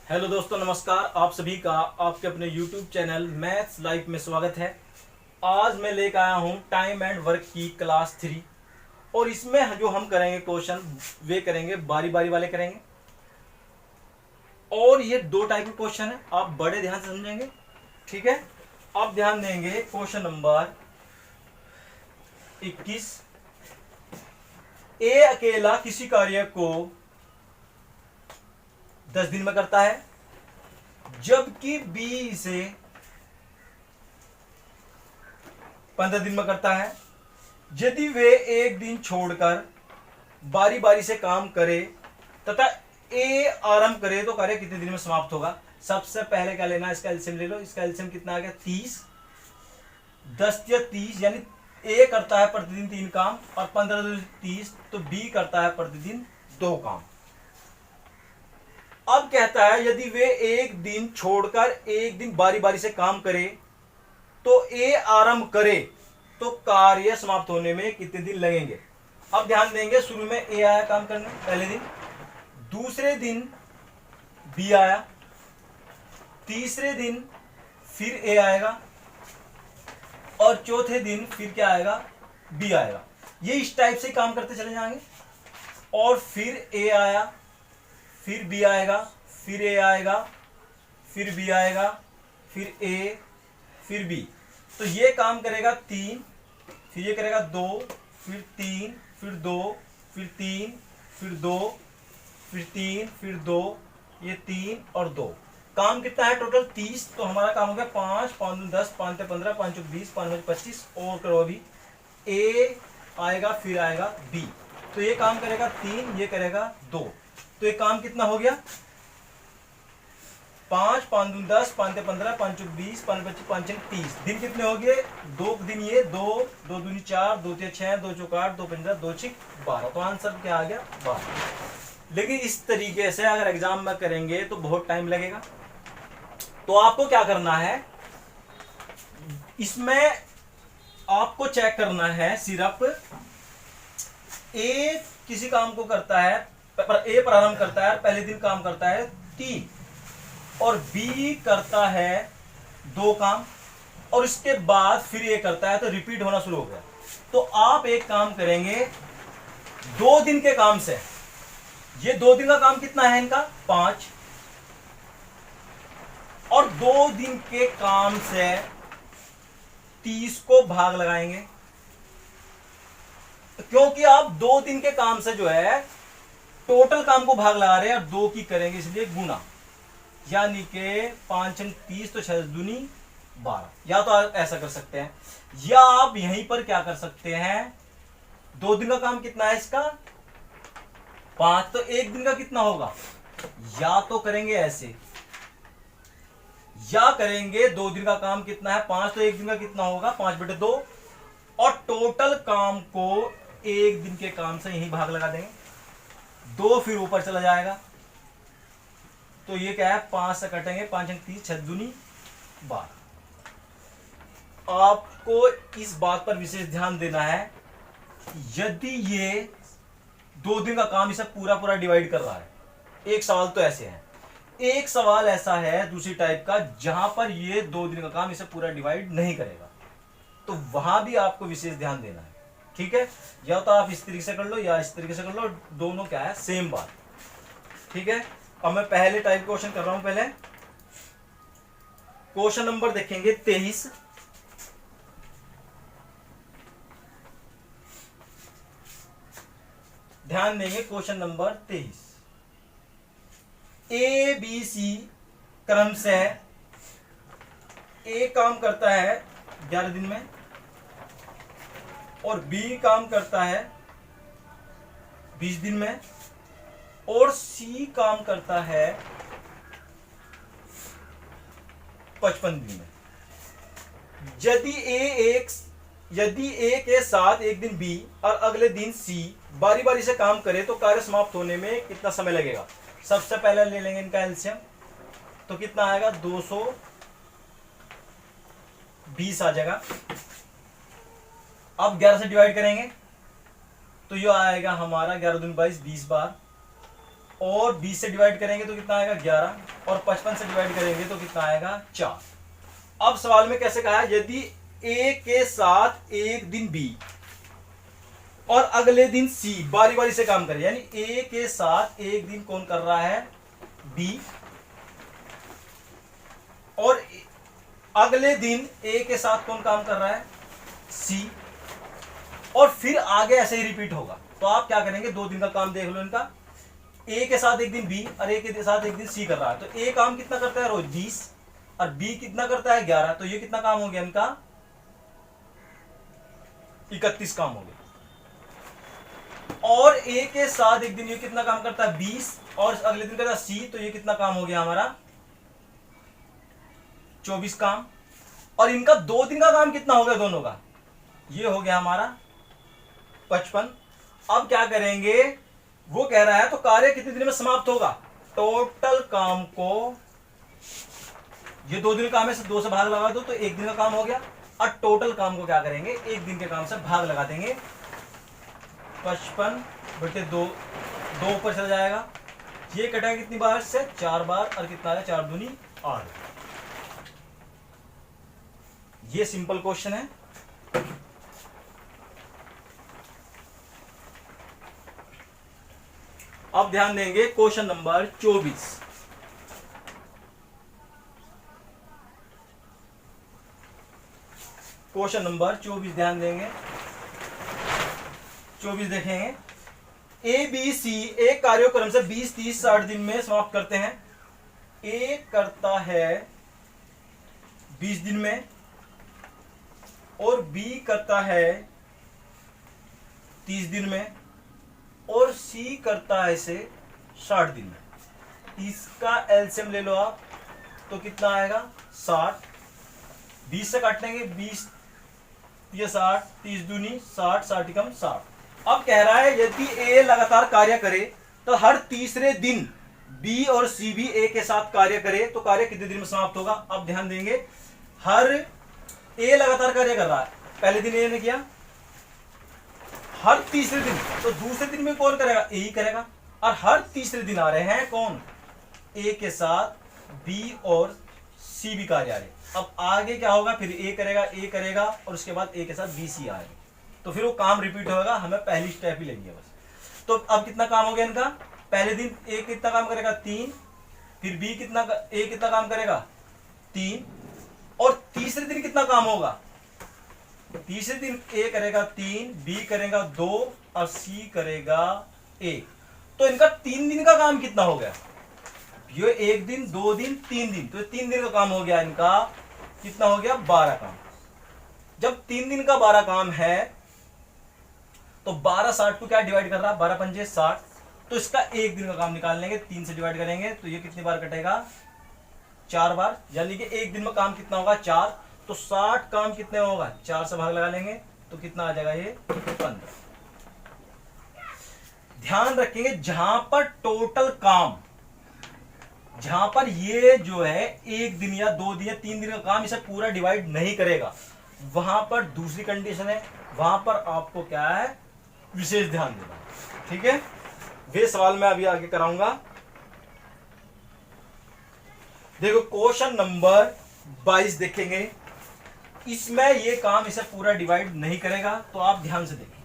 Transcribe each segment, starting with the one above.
Hello दोस्तों, नमस्कार। आप सभी का आपके अपने YouTube चैनल मैथ्स लाइफ में स्वागत है। आज मैं लेकर आया हूं टाइम एंड वर्क की क्लास 3 और इसमें जो हम करेंगे क्वेश्चन वे करेंगे बारी बारी वाले करेंगे। और ये दो टाइप के क्वेश्चन है, आप बड़े ध्यान से समझेंगे, ठीक है। आप ध्यान देंगे क्वेश्चन नंबर 21। ए अकेला किसी कार्य को 10 दिन में करता है, जबकि बी इसे 15 दिन में करता है। यदि वे एक दिन छोड़कर बारी बारी से काम करे तथा ए आरंभ करे तो कार्य कितने दिन में समाप्त होगा। सबसे पहले क्या लेना, इसका एलसीएम ले लो। इसका एलसीएम कितना आ गया, 30। 10 या 30 यानी ए करता है प्रतिदिन 3 काम और 15 30, तो बी करता है प्रतिदिन 2 काम। अब कहता है यदि वे एक दिन छोड़कर एक दिन बारी बारी से काम करे तो ए आरंभ करे तो कार्य समाप्त होने में कितने दिन लगेंगे। अब ध्यान देंगे, शुरू में ए आया काम करने पहले दिन, दूसरे दिन बी आया, तीसरे दिन फिर ए आएगा और चौथे दिन फिर क्या आएगा, बी आएगा। ये इस टाइप से काम करते चले जाएंगे। और फिर ए आया, फिर बी आएगा, फिर ए आएगा, फिर बी आएगा, फिर ए, फिर बी। तो ये काम करेगा 3, फिर ये करेगा 2, फिर 3, फिर 2, फिर 3, फिर 2, फिर 3, फिर 2, ये 3 और 2। काम कितना है टोटल 30। तो हमारा काम हो गया 5, 5 दूनी 10, 5 ते 15, 5 चौक 20, 5 5 25 और करो अभी। ए आएगा, फिर आएगा बी। तो ये काम करेगा 3, ये करेगा 2। तो ये काम कितना हो गया 5, 5 दूनी 10, 5 ते 15, 5 चौक 20, 5 25, 5 30। दिन कितने हो गए, 2 दिन ये 2, 2 दूनी 4, 2 ते 6, 2 चौक 8, 2 15, 2 6 12। तो आंसर क्या आ गया 12। लेकिन इस तरीके से अगर एग्जाम में करेंगे तो बहुत टाइम लगेगा। तो आपको क्या करना है, इसमें आपको चेक करना है सिर्फ ए किसी काम को करता है, ए प्रारंभ करता है, पहले दिन काम करता है 3 और बी करता है 2 काम और इसके बाद फिर ए करता है, तो रिपीट होना शुरू हो गया। तो आप एक काम करेंगे 2 दिन के काम से, ये 2 दिन का काम कितना है इनका 5 और 2 दिन के काम से 30 को भाग लगाएंगे, क्योंकि आप 2 दिन के काम से जो है टोटल काम को भाग लगा रहे हैं और 2 की करेंगे इसलिए गुना, यानी के 5 30 तो 6 दूनी 12। या तो आप ऐसा कर सकते हैं या आप यहीं पर क्या कर सकते हैं, 2 दिन का काम कितना है इसका 5, तो 1 दिन का कितना होगा, या तो करेंगे ऐसे या करेंगे 2 दिन का काम कितना है 5, तो 1 दिन का कितना होगा 5/2 और टोटल काम को 1 दिन के काम से यही भाग लगा देंगे, 2 फिर ऊपर चला जाएगा। तो ये क्या है 5 से कटेंगे, 5 30, 6 दूनी 12। आपको इस बात पर विशेष ध्यान देना है, यदि ये 2 दिन का काम इसे पूरा पूरा डिवाइड कर रहा है, एक सवाल तो ऐसे है, एक सवाल ऐसा है दूसरी टाइप का जहां पर ये 2 दिन का काम इसे पूरा डिवाइड नहीं करेगा, तो वहां भी आपको विशेष ध्यान देना है, ठीक है। या तो आप इस तरीके से कर लो या इस तरीके से कर लो, दोनों क्या है सेम बात, ठीक है। अब मैं पहले टाइप क्वेश्चन कर रहा हूं। पहले क्वेश्चन नंबर देखेंगे 23। ध्यान देंगे question number 23। A B C क्रम से ए काम करता है 11 दिन में और बी काम करता है 20 दिन में और सी काम करता है 55 दिन में। यदि ए के साथ एक दिन बी और अगले दिन सी बारी बारी से काम करे तो कार्य समाप्त होने में कितना समय लगेगा। सबसे पहले ले लेंगे इनका एलसीएम, तो कितना आएगा 220 आ जाएगा। अब 11 से डिवाइड करेंगे तो ये आएगा हमारा 11 दूनी 22, 20 बार और 20 से डिवाइड करेंगे तो कितना आएगा 11। और 55 से डिवाइड करेंगे तो कितना आएगा 4। अब सवाल में कैसे कहा है, यदि ए के साथ एक दिन बी और अगले दिन सी बारी बारी से काम करे, यानी ए के साथ एक दिन कौन कर रहा है, बी, और अगले दिन ए के साथ कौन काम कर रहा है, सी, और फिर आगे ऐसे ही रिपीट होगा। तो आप क्या करेंगे, 2 दिन का काम देख लो इनका, ए के साथ एक दिन बी और ए के साथ एक दिन सी कर रहा है। तो ए काम कितना करता है रोज 20 और बी कितना करता है 11, तो ये कितना काम हो गया इनका 31 काम हो गया। और ए के साथ एक दिन ये कितना काम करता है 20 और अगले दिन करता है सी, तो ये कितना काम हो गया हमारा 24 काम। और इनका 2 दिन का काम कितना हो गया दोनों का, ये हो गया हमारा 55। अब क्या करेंगे, वो कह रहा है तो कार्य कितने दिन में समाप्त होगा, टोटल काम को, ये 2 दिन का काम है, 2 से भाग लगा दो तो 1 दिन का काम हो गया। और टोटल काम को क्या करेंगे, 1 दिन के काम से भाग लगा देंगे, 55/2, 2 ऊपर चला जाएगा, ये कटेगा कितनी बार से 4 बार, और कितना है 4 दूनी 8। ये सिंपल क्वेश्चन है। अब ध्यान देंगे क्वेश्चन नंबर 24। क्वेश्चन नंबर 24 ध्यान देंगे, 24 देखेंगे। ए बी सी एक कार्यक्रम से 20, 30, 60 दिन में समाप्त करते हैं। ए करता है 20 दिन में और बी करता है 30 दिन में और सी करता है इसे 60 दिन में। इसका एलसीएम ले लो आप, तो कितना आएगा 60, 20 से काट लेंगे, 20 ये 60, 30 दूनी 60, 60 कम 60। अब कह रहा है यदि ए लगातार कार्य करे तो हर तीसरे दिन बी और सी भी ए के साथ कार्य करे तो कार्य कितने दिन में समाप्त होगा। अब ध्यान देंगे, हर ए लगातार कार्य कर रहा है, पहले दिन ए ने किया, हर तीसरे दिन, तो दूसरे दिन में कौन करेगा, ए ही करेगा। और हर तीसरे दिन आ रहे हैं कौन, ए के साथ बी और सी भी कार्य आ रहे। अब आगे क्या होगा, फिर ए करेगा और उसके बाद ए के साथ बी सी आएगा, तो फिर वो काम रिपीट होगा, हमें पहली स्टेप ही लगी है बस। तो अब कितना काम हो गया इनका, पहले दिन ए कितना काम करेगा 3, फिर बी ए कितना काम करेगा 3, और तीसरे दिन कितना काम होगा, तीसरे दिन ए करेगा 3, बी करेगा 2 और सी करेगा 1। तो इनका 3 दिन का काम कितना हो गया, ये 1 दिन 2 दिन 3 दिन, तो 3 दिन का काम हो गया इनका, कितना हो गया 12 काम। जब 3 दिन का 12 काम है तो 12 60 को क्या डिवाइड कर रहा है, 12 पंजे 60, तो इसका 1 दिन का काम निकाल लेंगे, 3 से डिवाइड करेंगे तो ये कितनी बार कटेगा 4 बार, यानी कि 1 दिन में काम कितना होगा 4, तो 60 काम कितने होगा, 4 से भाग लगा लेंगे तो कितना आ जाएगा ये 15। ध्यान रखेंगे जहां पर टोटल काम, जहां पर ये जो है 1 दिन या 2 दिन या 3 दिन का काम इसे पूरा डिवाइड नहीं करेगा, वहां पर दूसरी कंडीशन है, वहां पर आपको क्या है विशेष ध्यान देना, ठीक है। वे सवाल मैं अभी आगे कराऊंगा। देखो क्वेश्चन नंबर 22 देखेंगे, इसमें ये काम इसे पूरा डिवाइड नहीं करेगा, तो आप ध्यान से देखिए।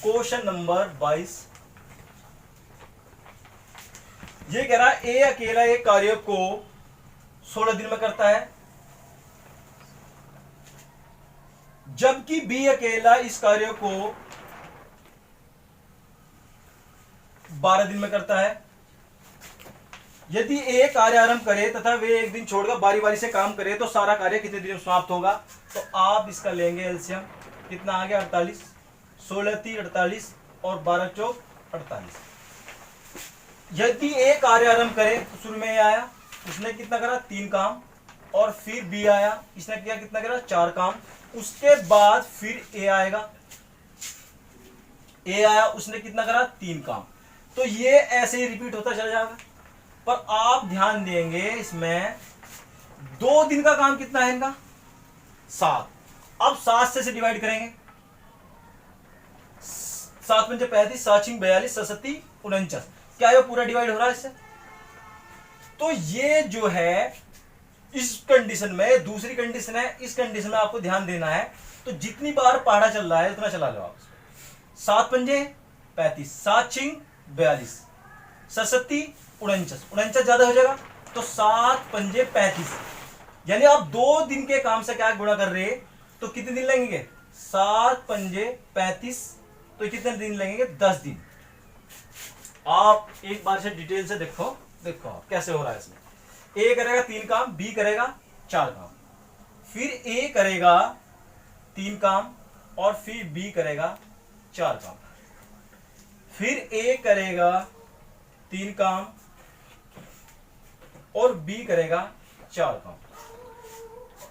क्वेश्चन नंबर 22 ये कह रहा है ए अकेला एक कार्य को 16 दिन में करता है, जबकि बी अकेला इस कार्य को 12 दिन में करता है। यदि ए कार्य आरंभ करे तथा वे 1 दिन छोड़कर बारी बारी से काम करे तो सारा कार्य कितने दिन में समाप्त होगा। तो आप इसका लेंगे एलसीएम, कितना आ गया 48, 16 3 48 और 12 चौक 48। यदि ए कार्य आरंभ करे तो शुरू में ए आया, उसने कितना करा 3 काम, और फिर बी आया, इसने किया कितना करा 4 काम, उसके बाद फिर ए आएगा, ए आया उसने कितना करा 3 काम, तो ये ऐसे ही रिपीट होता चला जाएगा। पर आप ध्यान देंगे इसमें 2 दिन का काम कितना है इनका 7। अब 7 से डिवाइड करेंगे, 7 पंजे 35, 7 छिंग 42, 7 49, क्या ये पूरा डिवाइड हो रहा है इससे? तो ये जो है इस कंडीशन में, दूसरी कंडीशन है, इस कंडीशन में आपको ध्यान देना है। तो जितनी बार पहाड़ा चल रहा है उतना चला लो आप। 7 पंजे 35, 7 छिंग 42, 67 49, 49 ज्यादा हो जाएगा तो 7 पंजे 35, यानी आप 2 दिन के काम से क्या गुणा कर रहे हैं, तो कितने दिन लगेंगे? 7 पंजे 35, तो कितने दिन लगेंगे? 10 दिन। आप एक बार से डिटेल से देखो आप कैसे हो रहा है इसमें। ए करेगा 3 काम, बी करेगा 4 काम, फिर ए करेगा 3 काम और फिर बी करेगा 4 काम, फिर ए करेगा 3 काम और बी करेगा 4 काम।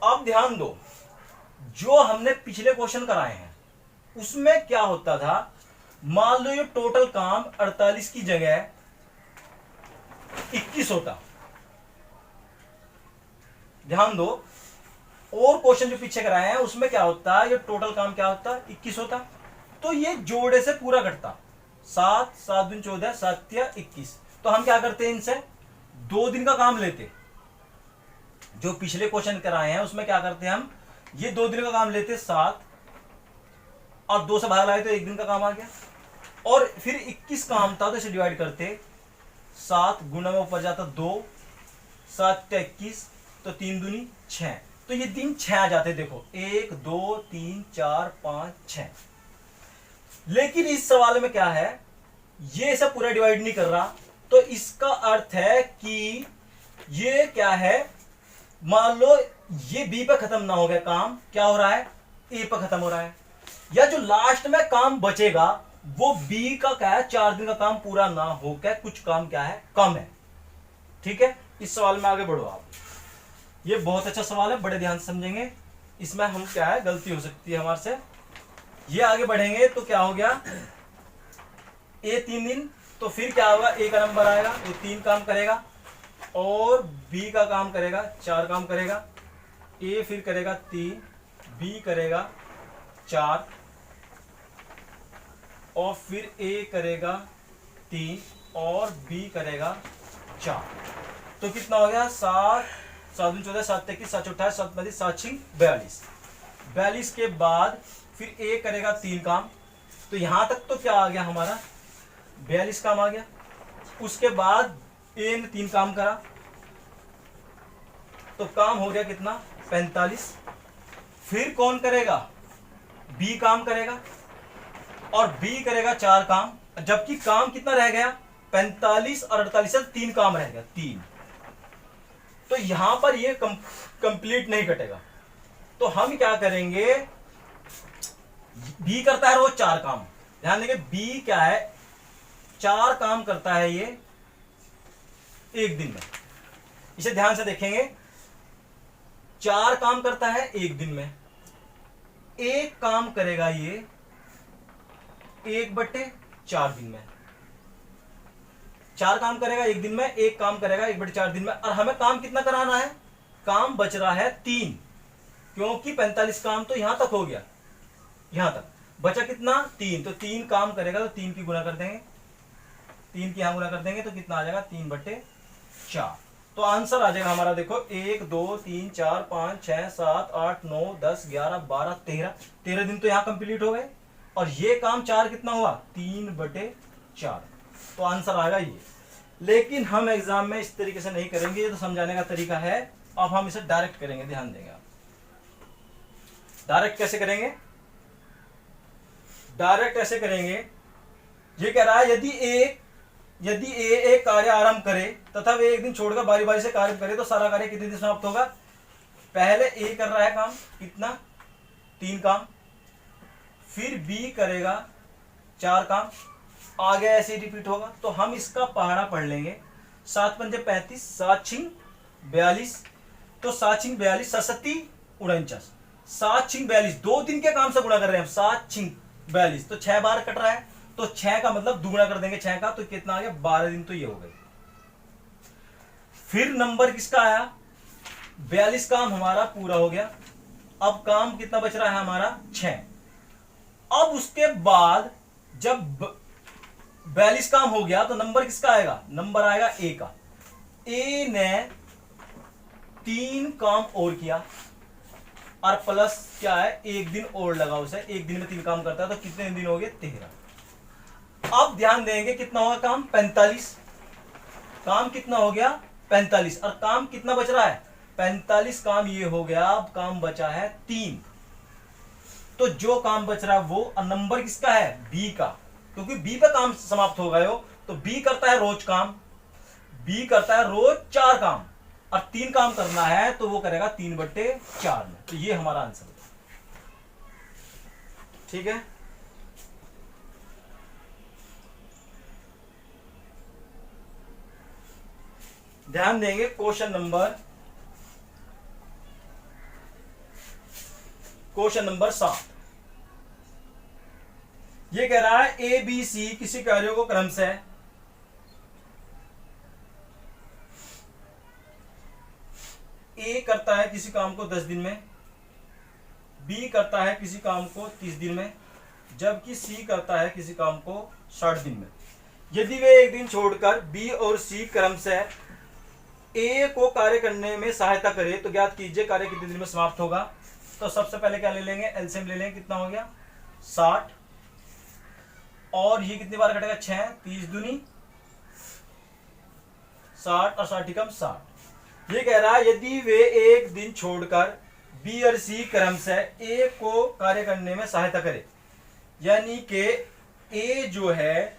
अब ध्यान दो, जो हमने पिछले क्वेश्चन कराए हैं उसमें क्या होता था, मान लो ये टोटल काम 48 की जगह 21 होता। ध्यान दो, और क्वेश्चन जो पीछे कराए हैं उसमें क्या होता है, ये टोटल काम क्या होता, 21 होता। तो ये जोड़े से पूरा कटता, 7 7 दूनी 14, 7 या 21। तो हम क्या करते हैं, इनसे 2 दिन का काम लेते। जो पिछले क्वेश्चन कराए हैं उसमें क्या करते हैं हम, ये 2 दिन का काम लेते 7 और 2 से भाग लाए तो 1 दिन का काम आ गया। और फिर 21 काम था तो इसे डिवाइड करते, 7 गुना में ऊपर जाता 2, 7 या 21, तो 3 दूनी 6, तो ये दिन 6 आ जाते। देखो 1 2 3 4 5 6। लेकिन इस सवाल में क्या है, ये इसे पूरा डिवाइड नहीं कर रहा, तो इसका अर्थ है कि ये क्या है, मान लो ये बी पे खत्म ना हो गया काम, क्या हो रहा है, ए पे खत्म हो रहा है, या जो लास्ट में काम बचेगा वो बी का क्या है, 4 दिन का काम पूरा ना हो क्या, कुछ काम क्या है, कम है। ठीक है, इस सवाल में आगे बढ़ो आप। ये बहुत अच्छा सवाल है, बड़े ध्यान से समझेंगे। इसमें हम क्या है, गलती हो सकती है हमारे से। ये आगे बढ़ेंगे तो क्या हो गया, ए 3 दिन, तो फिर क्या होगा, ए का नंबर आएगा तो 3 काम करेगा और बी का काम करेगा 4 काम करेगा। ए फिर करेगा 3, बी करेगा 4 और फिर ए करेगा 3 और बी करेगा 4। तो कितना हो गया, 7 7 दूनी 14, 7 21, 7 28, 7 35, 7 छिंग 42। 42 के बाद फिर ए करेगा 3 काम, तो यहां तक तो क्या आ गया हमारा, 42 काम आ गया। उसके बाद ए ने 3 काम करा तो काम हो गया कितना, 45। फिर कौन करेगा, बी काम करेगा और बी करेगा 4 काम, जबकि काम कितना रह गया, 45 और 48 से 3 काम रह गया, 3। तो यहां पर ये कंप्लीट नहीं कटेगा, तो हम क्या करेंगे, बी करता है रोज 4 काम। ध्यान देंगे, बी क्या है, 4 काम करता है ये 1 दिन में। इसे ध्यान से देखेंगे, 4 काम करता है 1 दिन में, 1 काम करेगा ये 1/4 दिन में। 4 काम करेगा 1 दिन में, 1 काम करेगा 1/4 दिन में। और हमें काम कितना कराना है, काम बच रहा है 3, क्योंकि 45 काम तो यहां तक हो गया, यहां तक बचा कितना, 3। तो 3 काम करेगा तो 3 की गुना कर देंगे, 3 की यहां गुना कर देंगे तो कितना आ जाएगा, 3/4। तो आंसर आ जाएगा हमारा, देखो 1 2 3 4 5 6 7 8 9 10 11 12 13 दिन तो यहां कंप्लीट हो गए। और ये काम 4 कितना हुआ, 3/4। तो आंसर आएगा ये। लेकिन हम एग्जाम में इस तरीके से नहीं करेंगे, ये तो समझाने का तरीका है। अब हम इसे डायरेक्ट करेंगे, ध्यान देंगे आप। डायरेक्ट कैसे करेंगे, डायरेक्ट ऐसे करेंगे, ये कह रहा है यदि ए एक कार्य आरंभ करे तथा वे 1 दिन छोड़कर बारी बारी से कार्य करे तो सारा कार्य कितने दिन समाप्त होगा। पहले ए कर रहा है काम कितना, 3 काम, फिर बी करेगा 4 काम, आगे ऐसे रिपीट होगा। तो हम इसका पहाड़ा पढ़ लेंगे, 7 पंजे 35, 7 छिंग 42, तो 7 छिंग 42, 67 49, 7 छिंग 42, 2 दिन के काम से गुणा कर रहे हैं हम, 7 छिंग 42, तो 6 बार कट रहा है, तो 6 का मतलब दुगुना कर देंगे 6 का, तो कितना आ गया, 12 दिन तो ये हो गए। फिर नंबर किसका आया, 42 काम हमारा पूरा हो गया। अब काम कितना बच रहा है हमारा, 6। अब उसके बाद जब 42 काम हो गया तो नंबर किसका आएगा, नंबर आएगा ए का। ए ने 3 काम और किया और प्लस क्या है, 1 दिन और लगा उसे, 1 दिन में 3 काम करता है तो कितने दिन हो गए, 13। अब ध्यान देंगे कितना होगा काम, 45। काम कितना हो गया, 45, और काम कितना बच रहा है, 45 काम ये हो गया। अब काम बचा है 3, तो जो काम बच रहा है वो नंबर किसका है, बी का, क्योंकि बी पे काम समाप्त हो गए हो। तो बी करता है रोज काम, बी करता है रोज 4 काम, और 3 काम करना है तो वो करेगा 3/4 में। तो ये हमारा आंसर है। ठीक है, ध्यान देंगे क्वेश्चन नंबर 7। ये कह रहा है ए बी सी किसी कार्यों को क्रम से ए करता है किसी काम को 10 दिन में, बी करता है किसी काम को 30 दिन में, जबकि सी करता है किसी काम को 60 दिन में। यदि वे एक दिन छोड़कर बी और सी क्रम से ए को कार्य करने में सहायता करे तो ज्ञात कीजिए कार्य कितने दिन में समाप्त होगा। तो सबसे पहले क्या ले लेंगे, एलसीएम ले लेंगे, कितना हो गया 60, और ये कितनी बार कटेगा 6, 30 दूनी 60 और 60 कम 60। ये कह रहा है यदि वे एक दिन छोड़कर बी और सी क्रम से ए को कार्य करने में सहायता करे, यानी कि ए जो है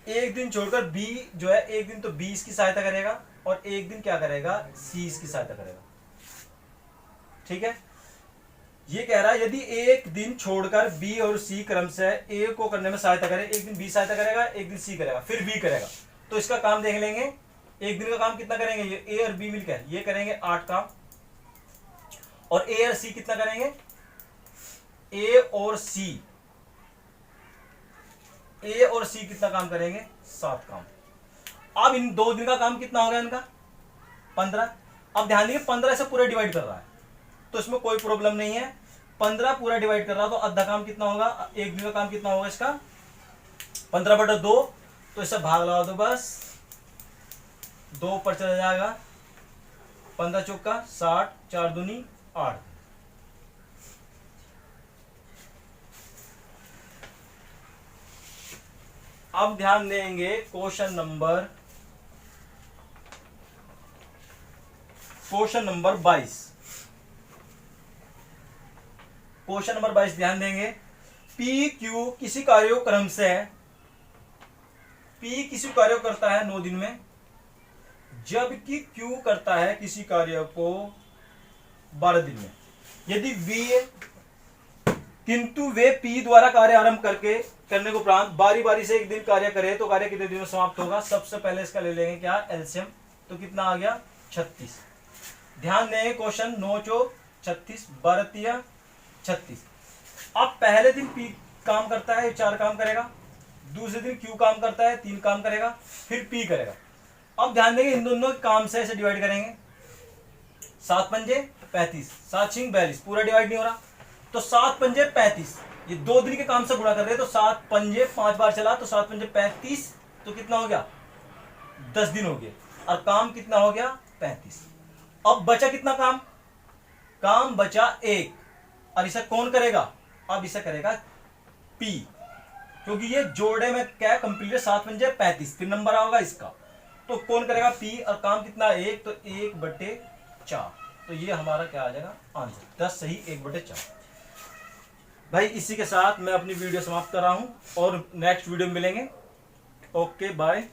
एक दिन छोड़कर बी जो है एक दिन तो बी इसकी सहायता करेगा और एक दिन क्या करेगा, सी इसकी सहायता करेगा। ठीक है, ये कह रहा है यदि एक दिन छोड़कर बी और सी क्रम से ए को करने में सहायता करे, एक दिन बी सहायता करेगा, एक दिन सी करेगा, फिर बी करेगा, तो इसका काम देख लेंगे। एक दिन का काम कितना करेंगे, ये ए और बी मिलकर ये करेंगे 8 काम, और ए और सी कितना करेंगे, ए और सी कितना काम करेंगे, 7 काम। अब इन 2 दिन का काम कितना हो गया इनका, 15। अब ध्यान दीजिए 15 से पूरा डिवाइड कर रहा है तो इसमें कोई प्रॉब्लम नहीं है। 15 पूरा डिवाइड कर रहा है तो आधा काम कितना होगा, एक दिन का काम कितना होगा इसका 15/2, तो इससे भाग लगा दो बस, 2 पर चला जाएगा, 15 चौका 60, 4 दूनी 8। अब ध्यान देंगे क्वेश्चन नंबर 22। क्वेश्चन नंबर 22 ध्यान देंगे। पी क्यू किसी कार्यक्रम से पी किसी कार्य करता है 9 दिन में, जबकि क्यू करता है किसी कार्य को 12 दिन में। यदि किंतु वे पी द्वारा कार्य आरंभ करने को उपरांत बारी बारी से एक दिन कार्य करे तो कार्य कितने दिन में समाप्त होगा। सबसे पहले इसका ले लेंगे क्या, एलसीएम, तो कितना आ गया 36। ध्यान देंगे क्वेश्चन 9 चौक 36, 12 36। अब पहले दिन पी काम करता है 4 काम करेगा, दूसरे दिन क्यू काम करता है 3 काम करेगा, फिर पी करेगा। अब ध्यान देंगे इन दोनों काम से ऐसे डिवाइड करेंगे, 7 पंजे 35, 7 छिंग 42, पूरा डिवाइड नहीं हो रहा तो 7 पंजे 35, ये 2 दिन के काम से गुणा कर रहे हैं तो 7 पंजे 5 बार चला तो 7 पंजे 35, तो कितना हो गया 10 दिन हो गए, और काम कितना हो गया 35। अब बचा कितना काम बचा 1, और इसे कौन करेगा, अब इसे करेगा पी, क्योंकि ये जोड़े में क्या है कंप्लीट है, 7 पंजे 35, फिर नंबर आओगा इसका, तो कौन करेगा पी, और काम कितना 1, तो 1/4, तो ये हमारा क्या आ जाएगा आंसर 10 सही 1/4। भाई इसी के साथ मैं अपनी वीडियो समाप्त कर रहा हूं और नेक्स्ट वीडियो में मिलेंगे। Okay bye.